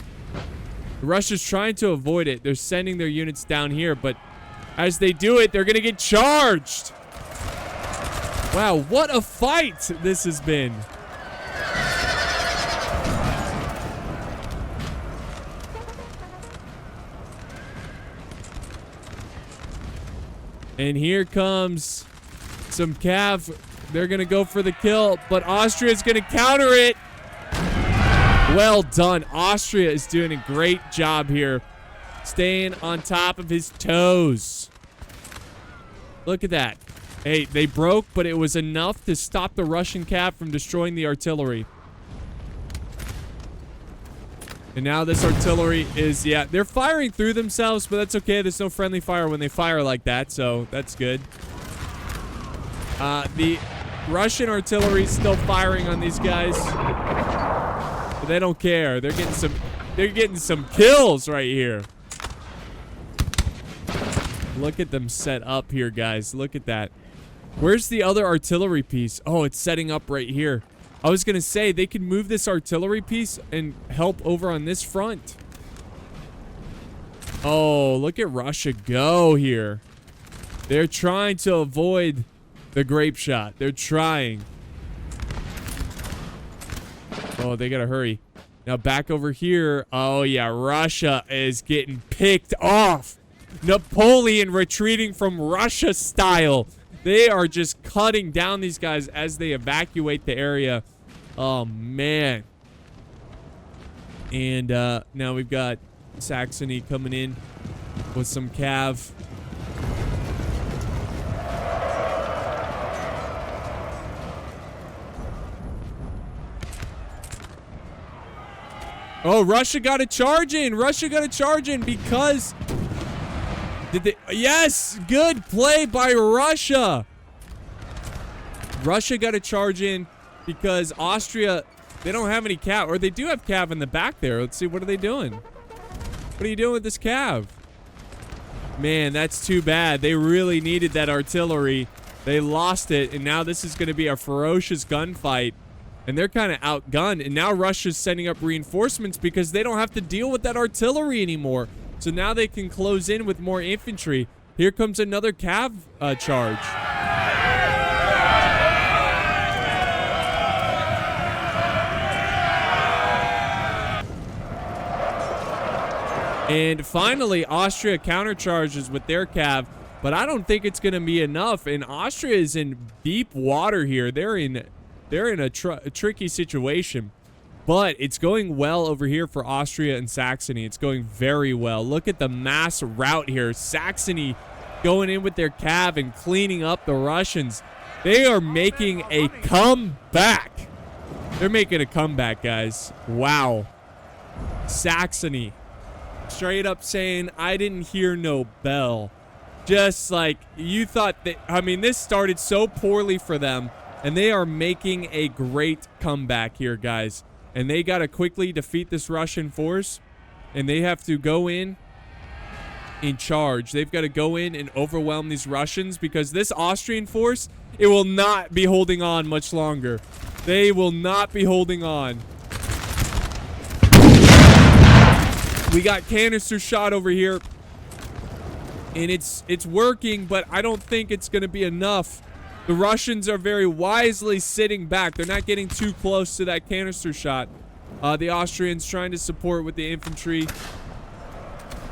Russia's trying to avoid it. They're sending their units down here, but as they do it, they're going to get charged. Wow, what a fight this has been. And here comes some Cav. They're going to go for the kill, but Austria's going to counter it. Well done. Austria is doing a great job here, staying on top of his toes. Look at that. Hey, they broke, but it was enough to stop the Russian Cav from destroying the artillery. And now this artillery is, yeah, they're firing through themselves, but that's okay. There's no friendly fire when they fire like that, so that's good. The Russian artillery is still firing on these guys, but they don't care. They're getting some kills right here. Look at them set up here, guys. Look at that. Where's the other artillery piece? Oh, it's setting up right here. I was going to say, they could move this artillery piece and help over on this front. Oh, look at Russia go here. They're trying to avoid the grape shot. They're trying. Oh, they got to hurry. Now back over here. Oh, yeah, Russia is getting picked off. Napoleon retreating from Russia style. They are just cutting down these guys as they evacuate the area. Oh, man. And now we've got Saxony coming in with some cav. Oh, Russia got a charge in. Russia got a charge in because... Did they... Yes! Good play by Russia. Russia got a charge in because Austria... They don't have any cav. Or they do have cav in the back there. Let's see. What are they doing? What are you doing with this cav? Man, that's too bad. They really needed that artillery. They lost it. And now this is going to be a ferocious gunfight. And they're kind of outgunned. And now Russia's sending up reinforcements because they don't have to deal with that artillery anymore. So now they can close in with more infantry. Here comes another cav charge. And finally, Austria countercharges with their cav. But I don't think it's going to be enough. And Austria is in deep water here. They're in a tricky situation, but it's going well over here for Austria and Saxony. It's going very well. Look at the mass rout here. Saxony going in with their cav and cleaning up the Russians. They are making a comeback. They're making a comeback, guys. Wow. Saxony straight up saying, I didn't hear no bell. Just like you thought that, I mean, this started so poorly for them. And they are making a great comeback here, guys. And they got to quickly defeat this Russian force. And they have to go in charge. They've got to go in and overwhelm these Russians because this Austrian force, it will not be holding on much longer. They will not be holding on. We got canister shot over here. And it's working, but I don't think it's going to be enough. The Russians are very wisely sitting back. They're not getting too close to that canister shot. The Austrians trying to support with the infantry.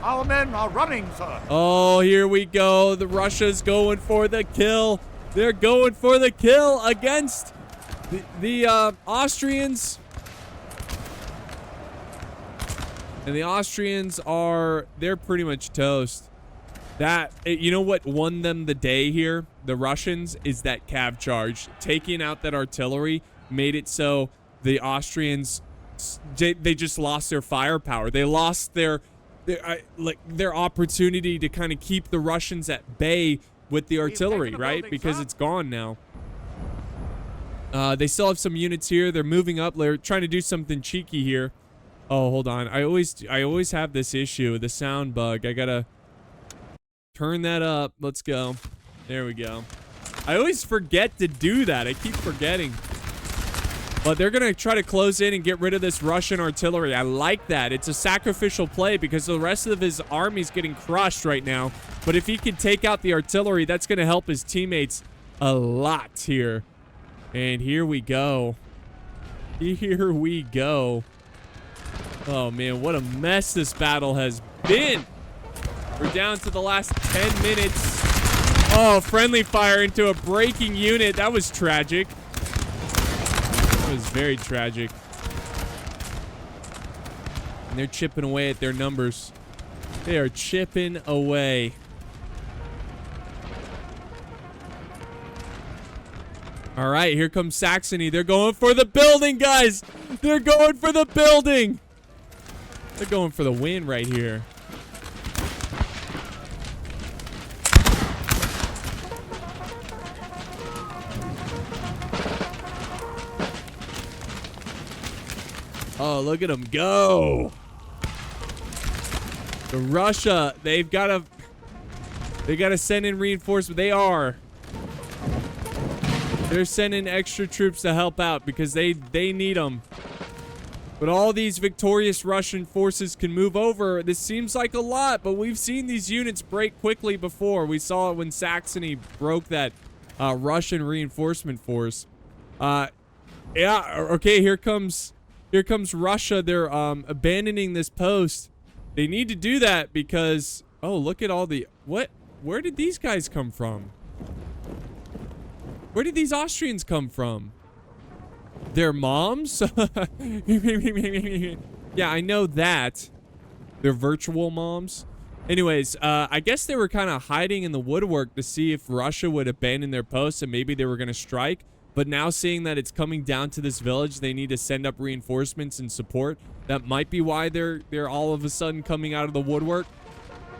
Our men are running, sir. Oh, here we go. The Russia's going for the kill. They're going for the kill against the Austrians. And the Austrians they're pretty much toast. You know what won them the day here, the Russians, is that cav charge. Taking out that artillery made it so the Austrians, they just lost their firepower. They lost their opportunity to kind of keep the Russians at bay with the artillery, right? Because it's gone now. They still have some units here. They're moving up. They're trying to do something cheeky here. Oh, hold on. I always have this issue, the sound bug. I gotta turn that up. Let's go. There we go. I always forget to do that. I keep forgetting. But they're going to try to close in and get rid of this Russian artillery. I like that. It's a sacrificial play because the rest of his army's getting crushed right now. But if he can take out the artillery, that's going to help his teammates a lot here. And here we go. Here we go. Oh, man, what a mess this battle has been. We're down to the last 10 minutes. Oh, friendly fire into a breaking unit. That was tragic. That was very tragic. And they're chipping away at their numbers. They are chipping away. All right, here comes Saxony. They're going for the building, guys. They're going for the building. They're going for the win right here. Oh, look at them go. The Russia, they got to send in reinforcements. They're sending extra troops to help out because they need them. But all these victorious Russian forces can move over. This seems like a lot, but we've seen these units break quickly before. We saw it when Saxony broke that Russian reinforcement force. Yeah, okay, here comes Russia. They're abandoning this post. They need to do that because Oh, look at all the... What? Where did these guys come from? Where did these Austrians come from? Their moms? Yeah, I know that. They're virtual moms. Anyways, I guess they were kind of hiding in the woodwork to see if Russia would abandon their posts and maybe they were going to strike. But now seeing that it's coming down to this village, they need to send up reinforcements and support. That might be why they're all of a sudden coming out of the woodwork.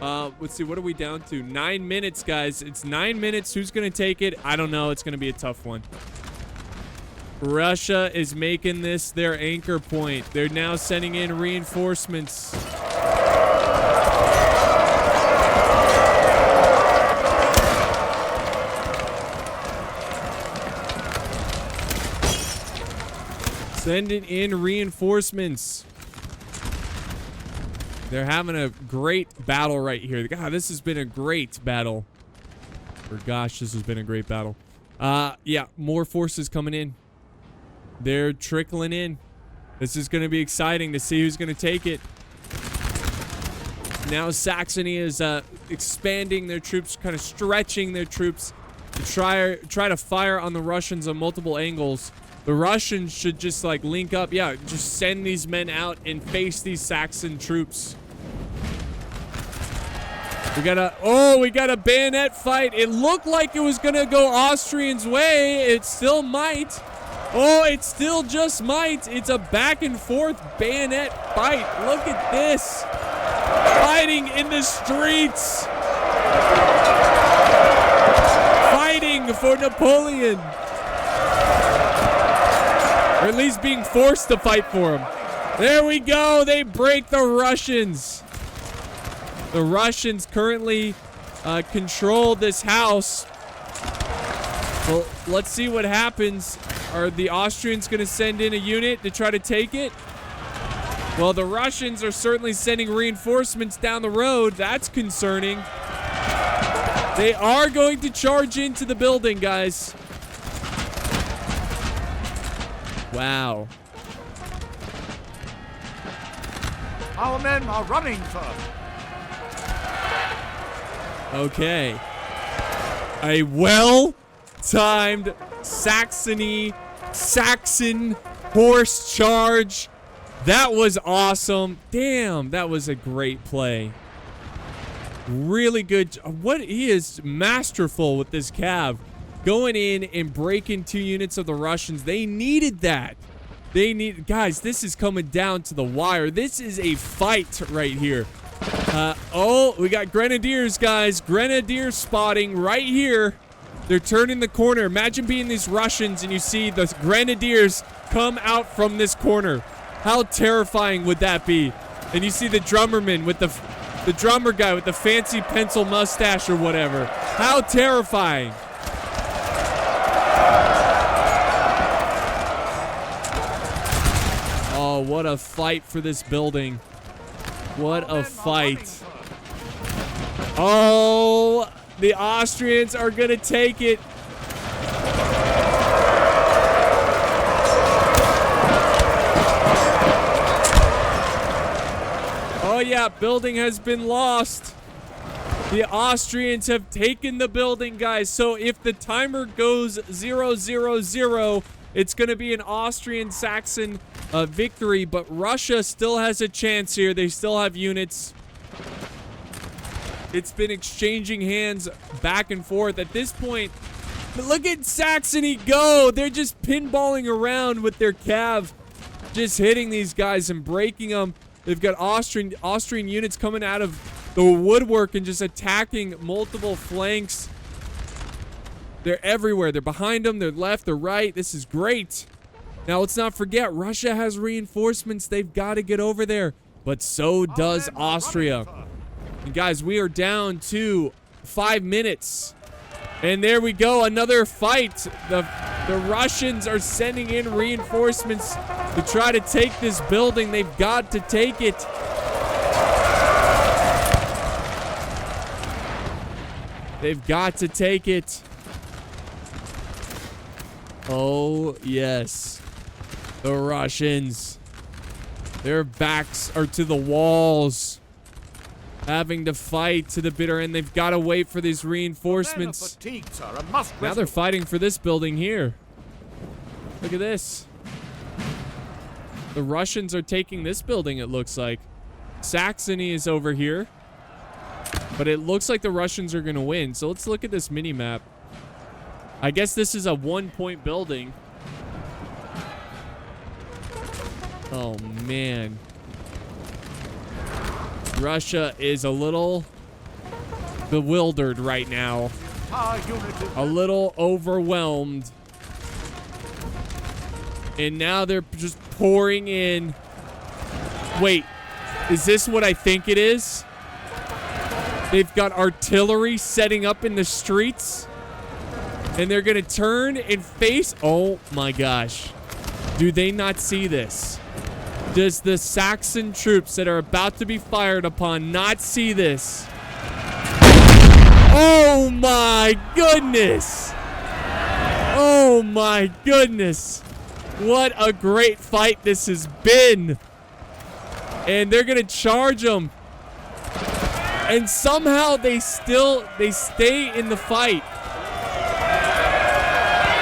Let's see, what are we down to? 9 minutes, guys. It's 9 minutes. Who's going to take it? I don't know. It's going to be a tough one. Russia is making this their anchor point. They're now sending in reinforcements. Sending in reinforcements. They're having a great battle right here. God, this has been a great battle. Or gosh, this has been a great battle. Yeah, more forces coming in. They're trickling in. This is going to be exciting to see who's going to take it. Now Saxony is expanding their troops, kind of stretching their troops to try to fire on the Russians on multiple angles. The Russians should just like link up. Yeah, just send these men out and face these Saxon troops. We got a bayonet fight. It looked like it was gonna go Austrians' way. It still might. Oh, it still just might. It's a back and forth bayonet fight. Look at this. Fighting in the streets. Fighting for Napoleon. Or at least being forced to fight for him. There we go. They break the Russians. The Russians currently control this house. Well, let's see what happens. Are the Austrians going to send in a unit to try to take it? Well, the Russians are certainly sending reinforcements down the road. That's concerning. They are going to charge into the building, guys. Wow. Our men are running, sir. Okay. A well-timed Saxon horse charge. That was awesome. Damn, that was a great play. Really good. What he is masterful with this cav. Going in and breaking 2 units of the Russians. They needed that. Guys, this is coming down to the wire. This is a fight right here. Oh, we got grenadiers, guys. Grenadier spotting right here. They're turning the corner. Imagine being these Russians and you see the grenadiers come out from this corner. How terrifying would that be? And you see the drummerman with the drummer guy with the fancy pencil mustache or whatever. How terrifying. Oh, what a fight for this building. What a fight. Oh, the Austrians are going to take it. Oh, yeah, building has been lost. The Austrians have taken the building, guys. So if the timer goes 0-0-0, it's going to be an Austrian-Saxon victory, but Russia still has a chance here. They still have units. It's been exchanging hands back and forth. At this point, look at Saxony go. They're just pinballing around with their cav, just hitting these guys and breaking them. They've got Austrian units coming out of the woodwork and just attacking multiple flanks. They're everywhere. They're behind them. They're left. They're right. This is great. Now, let's not forget, Russia has reinforcements. They've got to get over there. But so does Austria. And guys, we are down to 5 minutes. And there we go. Another fight. The Russians are sending in reinforcements to try to take this building. They've got to take it. They've got to take it. Oh, yes. The Russians. Their backs are to the walls. having to fight to the bitter end. They've got to wait for these Men are reinforcements. fatigued, sir, and must Now rest they're a- fighting for this building here. Look at this. The Russians are taking this building, it looks like. Saxony is over here. But it looks like the Russians are going to win. So let's look at this mini-map. I guess this is a 1-point building. Oh, man. Russia is a little bewildered right now. Our unit is A little overwhelmed. And now they're just pouring in. Wait, is this what I think it is? They've got artillery setting up in the streets. And they're going to turn and face. Oh my gosh. Do they not see this? Does the Saxon troops that are about to be fired upon not see this? Oh my goodness. Oh my goodness. What a great fight this has been. And they're going to charge them. And somehow they stay in the fight.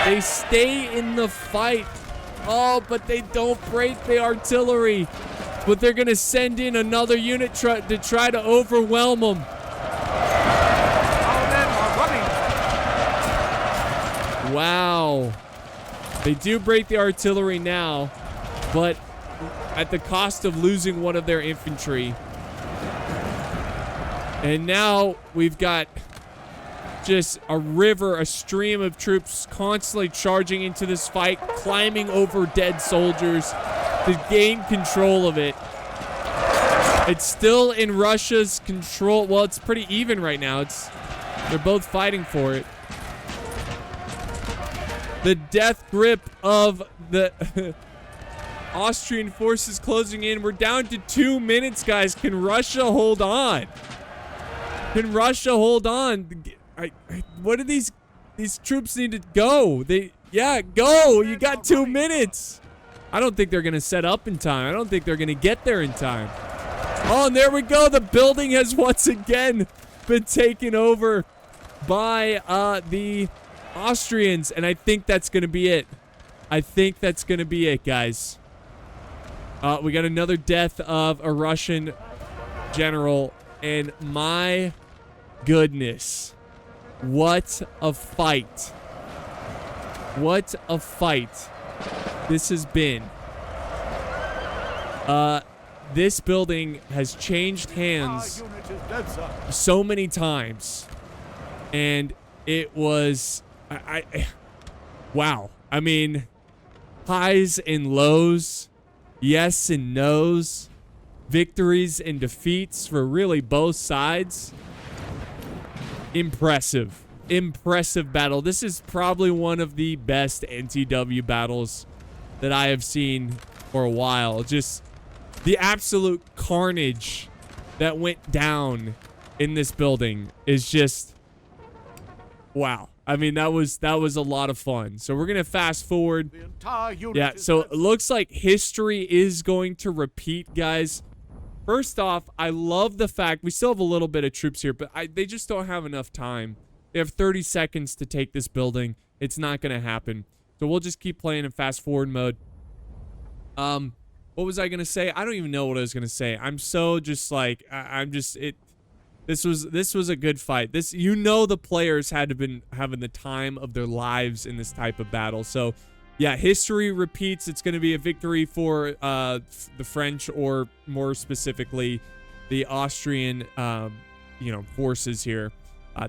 They stay in the fight. Oh, but they don't break the artillery. But they're going to send in another unit to try to overwhelm them. our men are running. Wow. They do break the artillery now, but at the cost of losing one of their infantry. And now we've got just a stream of troops constantly charging into this fight, climbing over dead soldiers to gain control of it. It's still in Russia's control. Well, it's pretty even right now. They're both fighting for it. The death grip of the Austrian forces closing in. We're down to 2 minutes, guys. Can Russia hold on? Can Russia hold on? What do these troops need to go? Go. You got 2 minutes. I don't think they're going to set up in time. I don't think they're going to get there in time. Oh, and there we go. The building has once again been taken over by the Austrians, and I think that's going to be it. I think that's going to be it, guys. We got another death of a Russian general, and my goodness, what a fight. What a fight this has been. This building has changed hands Our unit is dead, sir. so many times, and it was wow. I mean, highs and lows, yes and no's, victories and defeats for really both sides. Impressive battle. This is probably one of the best NTW battles that I have seen for a while. Just the absolute carnage that went down in this building is just wow. I mean, that was a lot of fun. So we're gonna fast forward. The entire unit Yeah, is so dead, it looks like history is going to repeat, guys. First off, I love the fact we still have a little bit of troops here, but they just don't have enough time. They have 30 seconds to take this building. It's not gonna happen. So we'll just keep playing in fast forward mode. What was I gonna say? I don't even know what I was gonna say. I'm so just like This was a good fight. The players had to been having the time of their lives in this type of battle. So, yeah, history repeats. It's going to be a victory for the French, or more specifically, the Austrian, forces here.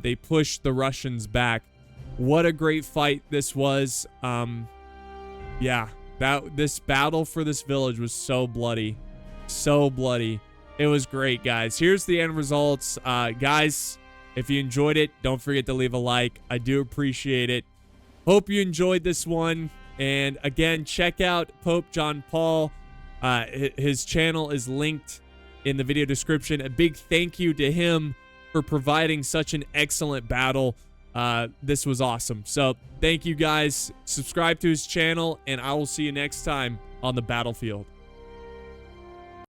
They pushed the Russians back. What a great fight this was. Yeah, this battle for this village was so bloody, so bloody. It was great, guys. Here's the end results. Guys, if you enjoyed it, don't forget to leave a like. I do appreciate it. Hope you enjoyed this one. And again, check out PopeJohnPaul. His channel is linked in the video description. A big thank you to him for providing such an excellent battle. This was awesome. So thank you, guys. Subscribe to his channel, and I will see you next time on the battlefield.